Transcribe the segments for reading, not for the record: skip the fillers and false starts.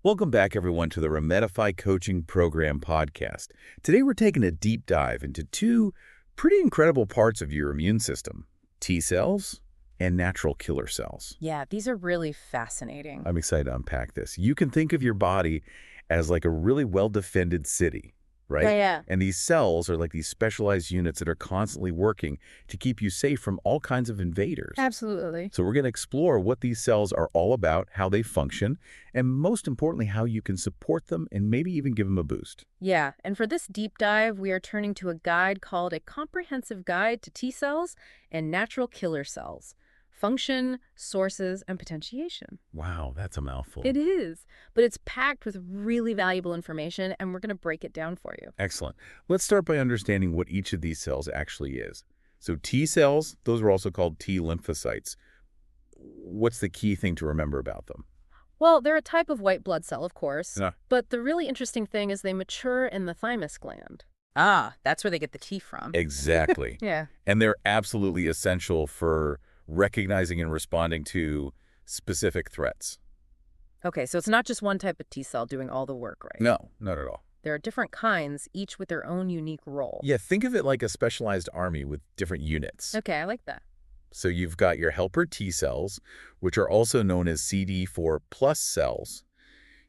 Welcome back, everyone, to the Remedify Coaching Program podcast. Today, we're taking a deep dive into two pretty incredible parts of your immune system, T cells and natural killer cells. Yeah, these are really fascinating. I'm excited to unpack this. You can think of your body as like a really well-defended city, right? Yeah. And these cells are like these specialized units that are constantly working to keep you safe from all kinds of invaders. Absolutely. So we're going to explore what these cells are all about, how they function, and most importantly, how you can support them and maybe even give them a boost. Yeah, and for this deep dive, we are turning to a guide called A Comprehensive Guide to T Cells and Natural Killer Cells. Function, sources, and potentiation. Wow, that's a mouthful. It is, but it's packed with really valuable information, and we're going to break it down for you. Excellent. Let's start by understanding what each of these cells actually is. So T cells, those are also called T lymphocytes. What's the key thing to remember about them? Well, they're a type of white blood cell, of course, Yeah. but the really interesting thing is they mature in the thymus gland. That's where they get the T from. Exactly. Yeah. And they're absolutely essential for recognizing and responding to specific threats. Okay, so it's not just one type of T cell doing all the work, right? No, not at all. There are different kinds, each with their own unique role. Yeah, think of it like a specialized army with different units. Okay, I like that. So you've got your helper T cells, which are also known as CD4 plus cells.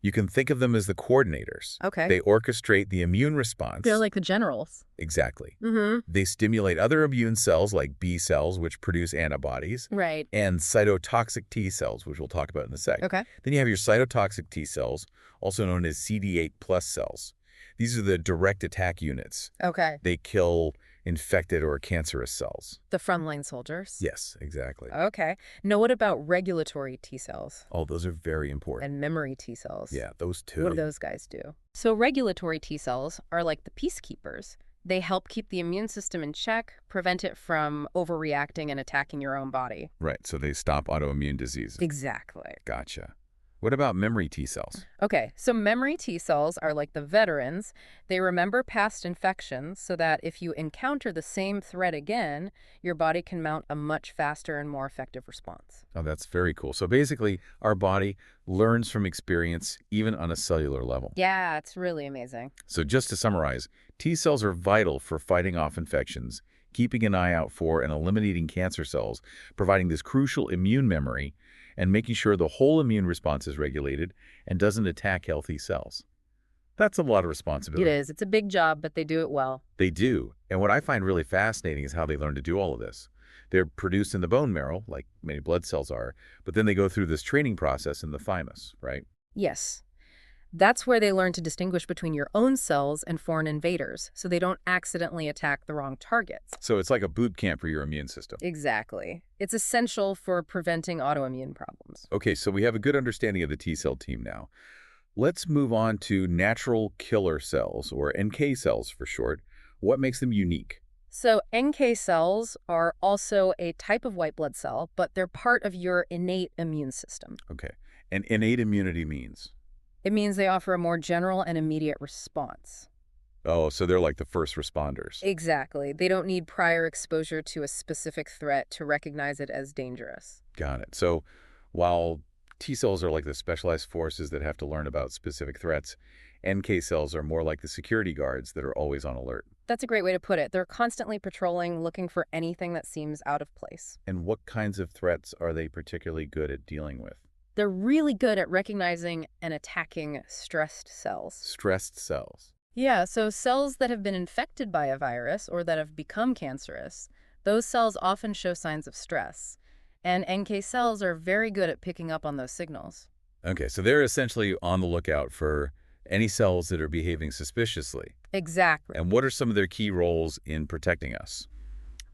You can think of them as the coordinators. Okay. They orchestrate the immune response. They're like the generals. Exactly. Mm-hmm. They stimulate other immune cells like B cells, which produce antibodies, Right. and cytotoxic T cells, which we'll talk about in a sec. Okay. Then you have your cytotoxic T cells, also known as CD8 plus cells. These are the direct attack units. Okay. They kill infected or cancerous cells. The frontline soldiers? Yes, exactly. Okay. Now, what about regulatory T cells? Oh, those are very important. And memory T cells? Yeah, those two. What do those guys do? So regulatory T cells are like the peacekeepers. They help keep the immune system in check, prevent it from overreacting and attacking your own body. Right, so they stop autoimmune diseases. Exactly. Gotcha. What about memory T cells? Okay, so memory T cells are like the veterans. They remember past infections so that if you encounter the same threat again, your body can mount a much faster and more effective response. Oh, that's very cool. So basically, our body learns from experience even on a cellular level. Yeah, it's really amazing. So just to summarize, T cells are vital for fighting off infections, keeping an eye out for and eliminating cancer cells, providing this crucial immune memory, and making sure the whole immune response is regulated and doesn't attack healthy cells. That's a lot of responsibility. It is. It's a big job, but they do it well. They do. And what I find really fascinating is how they learn to do all of this. They're produced in the bone marrow, like many blood cells are, but then they go through this training process in the thymus, right? Yes. That's where they learn to distinguish between your own cells and foreign invaders, so they don't accidentally attack the wrong targets. So it's like a boot camp for your immune system. Exactly. It's essential for preventing autoimmune problems. Okay, so we have a good understanding of the T cell team now. Let's move on to natural killer cells, or NK cells for short. What makes them unique? So NK cells are also a type of white blood cell, but they're part of your innate immune system. Okay, and innate immunity means? It means they offer a more general and immediate response. Oh, so they're like the first responders. Exactly. They don't need prior exposure to a specific threat to recognize it as dangerous. Got it. So while T cells are like the specialized forces that have to learn about specific threats, NK cells are more like the security guards that are always on alert. That's a great way to put it. They're constantly patrolling, looking for anything that seems out of place. And what kinds of threats are they particularly good at dealing with? They're really good at recognizing and attacking stressed cells. Stressed cells. Yeah, so cells that have been infected by a virus or that have become cancerous, those cells often show signs of stress. And NK cells are very good at picking up on those signals. Okay, so they're essentially on the lookout for any cells that are behaving suspiciously. Exactly. And what are some of their key roles in protecting us?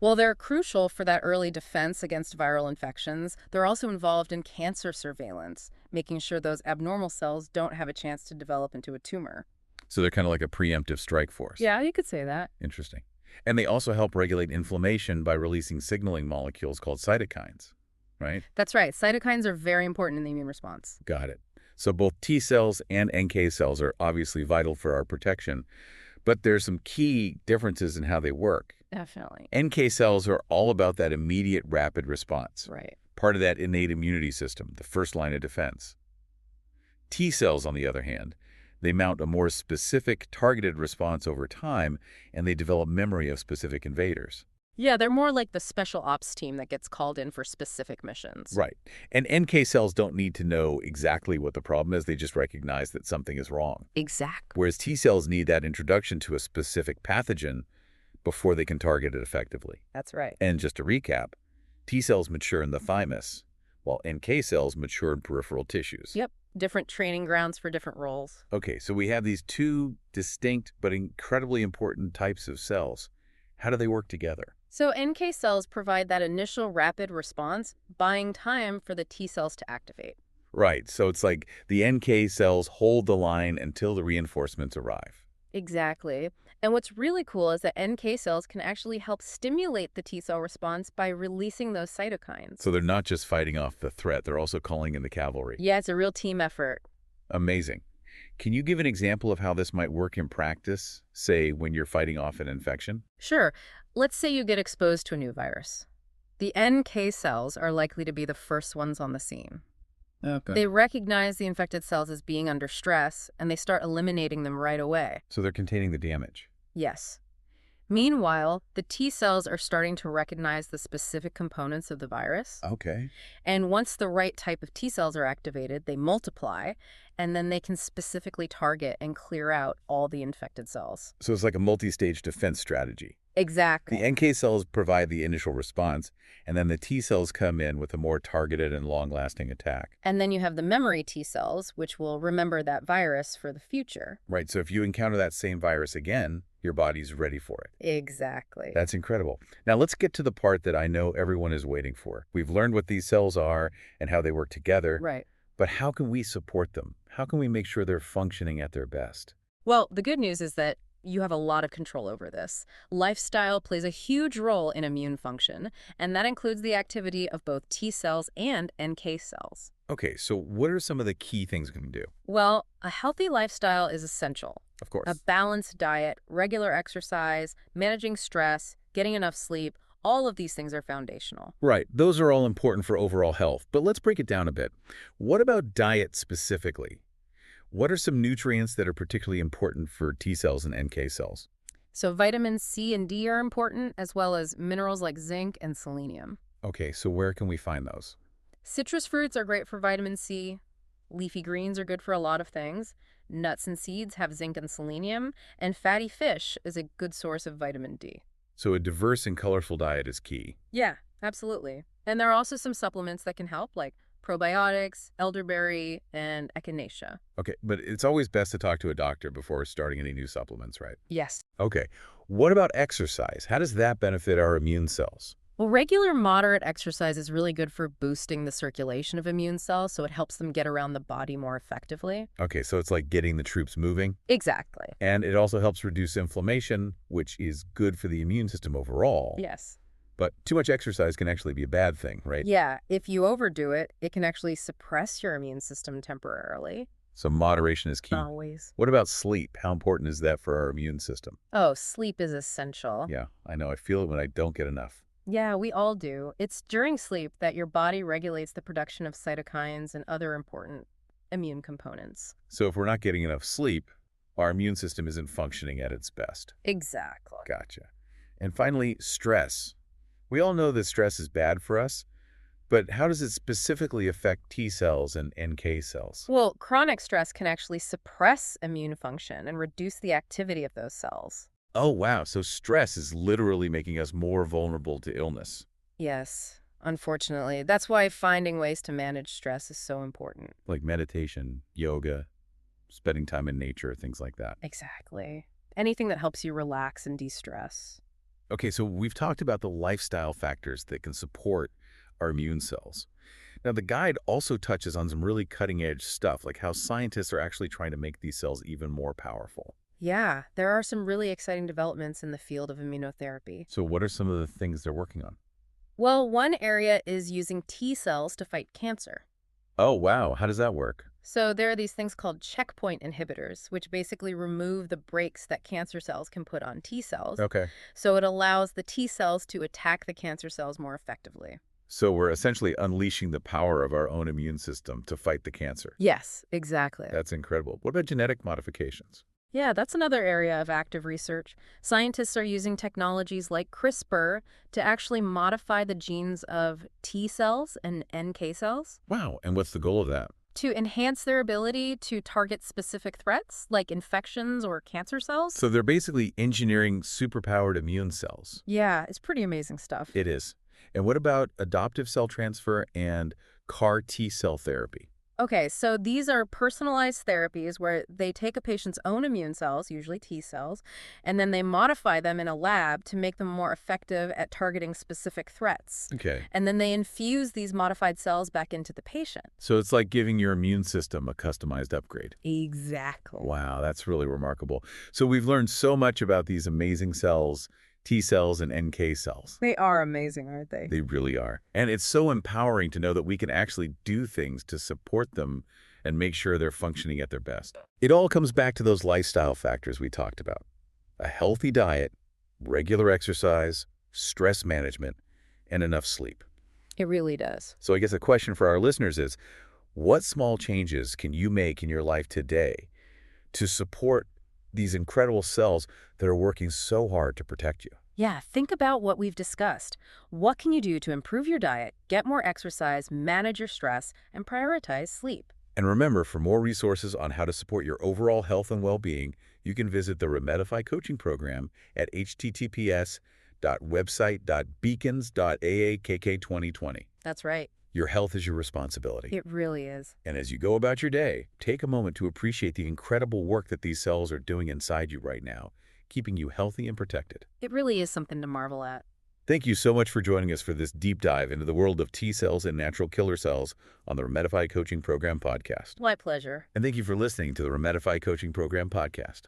Well, they're crucial for that early defense against viral infections. They're also involved in cancer surveillance, making sure those abnormal cells don't have a chance to develop into a tumor. So they're kind of like a preemptive strike force. Yeah, you could say that. Interesting. And they also help regulate inflammation by releasing signaling molecules called cytokines, right? That's right. Cytokines are very important in the immune response. Got it. So both T cells and NK cells are obviously vital for our protection, but there's some key differences in how they work. Definitely. NK cells are all about that immediate rapid response, Right. part of that innate immunity system, the first line of defense. T cells, on the other hand, they mount a more specific, targeted response over time, and they develop memory of specific invaders. Yeah, they're more like the special ops team that gets called in for specific missions. Right. And NK cells don't need to know exactly what the problem is, they just recognize that something is wrong. Exactly. Whereas T cells need that introduction to a specific pathogen before they can target it effectively. That's right. And just to recap, T cells mature in the thymus, while NK cells mature in peripheral tissues. Yep. Different training grounds for different roles. Okay, so we have these two distinct but incredibly important types of cells. How do they work together? So NK cells provide that initial rapid response, buying time for the T cells to activate. Right, so it's like the NK cells hold the line until the reinforcements arrive. Exactly. And what's really cool is that NK cells can actually help stimulate the T cell response by releasing those cytokines. So they're not just fighting off the threat, they're also calling in the cavalry. Yeah, it's a real team effort. Amazing. Can you give an example of how this might work in practice, say when you're fighting off an infection? Sure, let's say you get exposed to a new virus. The NK cells are likely to be the first ones on the scene. Okay. They recognize the infected cells as being under stress, and they start eliminating them right away. So they're containing the damage. Yes. Meanwhile, the T cells are starting to recognize the specific components of the virus. Okay. And once the right type of T cells are activated, they multiply, and then they can specifically target and clear out all the infected cells. So it's like a multi-stage defense strategy. Exactly. The NK cells provide the initial response, and then the T cells come in with a more targeted and long-lasting attack. And then you have the memory T cells, which will remember that virus for the future. Right, so if you encounter that same virus again, your body's ready for it. Exactly. That's incredible. Now let's get to the part that I know everyone is waiting for. We've learned what these cells are and how they work together, Right. but how can we support them? How can we make sure they're functioning at their best? Well, the good news is that you have a lot of control over this. Lifestyle plays a huge role in immune function, and that includes the activity of both T cells and NK cells. Okay, so what are some of the key things we can do? Well, a healthy lifestyle is essential. Of course. A balanced diet, regular exercise, managing stress, getting enough sleep, all of these things are foundational. Right, those are all important for overall health, but let's break it down a bit. What about diet specifically? What are some nutrients that are particularly important for T cells and NK cells? So vitamins C and D are important, as well as minerals like zinc and selenium. Okay, so where can we find those? Citrus fruits are great for vitamin C. Leafy greens are good for a lot of things. Nuts and seeds have zinc and selenium, and fatty fish is a good source of vitamin D. So a diverse and colorful diet is key. Yeah, absolutely. And there are also some supplements that can help, like probiotics, elderberry, and echinacea. Okay, but it's always best to talk to a doctor before starting any new supplements, right? Yes. Okay, what about exercise? How does that benefit our immune cells? Well, regular moderate exercise is really good for boosting the circulation of immune cells, so it helps them get around the body more effectively. Okay, so it's like getting the troops moving, Exactly. and it also helps reduce inflammation, which is good for the immune system overall. Yes. But too much exercise can actually be a bad thing, right? Yeah, if you overdo it, it can actually suppress your immune system temporarily. So moderation is key. Always. What about sleep? How important is that for our immune system? Oh, sleep is essential. Yeah, I know. I feel it when I don't get enough. Yeah, we all do. It's during sleep that your body regulates the production of cytokines and other important immune components. So if we're not getting enough sleep, our immune system isn't functioning at its best. Exactly. Gotcha. And finally, stress. We all know that stress is bad for us, but how does it specifically affect T cells and NK cells? Well, chronic stress can actually suppress immune function and reduce the activity of those cells. Oh, wow. So stress is literally making us more vulnerable to illness, Yes, unfortunately. That's why finding ways to manage stress is so important. like meditation, yoga, spending time in nature, things like that. Exactly. Anything that helps you relax and de-stress. Okay, so we've talked about the lifestyle factors that can support our immune cells. Now, the guide also touches on some really cutting-edge stuff, like how scientists are actually trying to make these cells even more powerful. Yeah, there are some really exciting developments in the field of immunotherapy. So what are some of the things they're working on? Well, one area is using T cells to fight cancer. Oh, wow. How does that work? So there are these things called checkpoint inhibitors, which basically remove the brakes that cancer cells can put on T cells. Okay. So it allows the T cells to attack the cancer cells more effectively. So we're essentially unleashing the power of our own immune system to fight the cancer. Yes, exactly. That's incredible. What about genetic modifications? Yeah, that's another area of active research. Scientists are using technologies like CRISPR to actually modify the genes of T cells and NK cells Wow, and what's the goal of that? to enhance their ability to target specific threats like infections or cancer cells. So they're basically engineering superpowered immune cells. Yeah, it's pretty amazing stuff. It is. And what about adoptive cell transfer and CAR T cell therapy? Okay, so these are personalized therapies where they take a patient's own immune cells, usually T cells, and then they modify them in a lab to make them more effective at targeting specific threats. Okay. And then they infuse these modified cells back into the patient. So it's like giving your immune system a customized upgrade. Exactly. Wow, that's really remarkable. So we've learned so much about these amazing cells, T cells and NK cells. They are amazing, aren't they? They really are. And it's so empowering to know that we can actually do things to support them and make sure they're functioning at their best. It all comes back to those lifestyle factors we talked about. A healthy diet, regular exercise, stress management, and enough sleep. It really does. So I guess a question for our listeners is, what small changes can you make in your life today to support these incredible cells that are working so hard to protect you? Yeah, think about what we've discussed. What can you do to improve your diet, get more exercise, manage your stress, and prioritize sleep? And remember, for more resources on how to support your overall health and well-being, you can visit the Remedify coaching program at https://website.beacons.aakk2020. That's right. Your health is your responsibility. It really is. And as you go about your day, take a moment to appreciate the incredible work that these cells are doing inside you right now, keeping you healthy and protected. It really is something to marvel at. Thank you so much for joining us for this deep dive into the world of T cells and natural killer cells on the Remedify Coaching Program podcast. My pleasure. And thank you for listening to the Remedify Coaching Program podcast.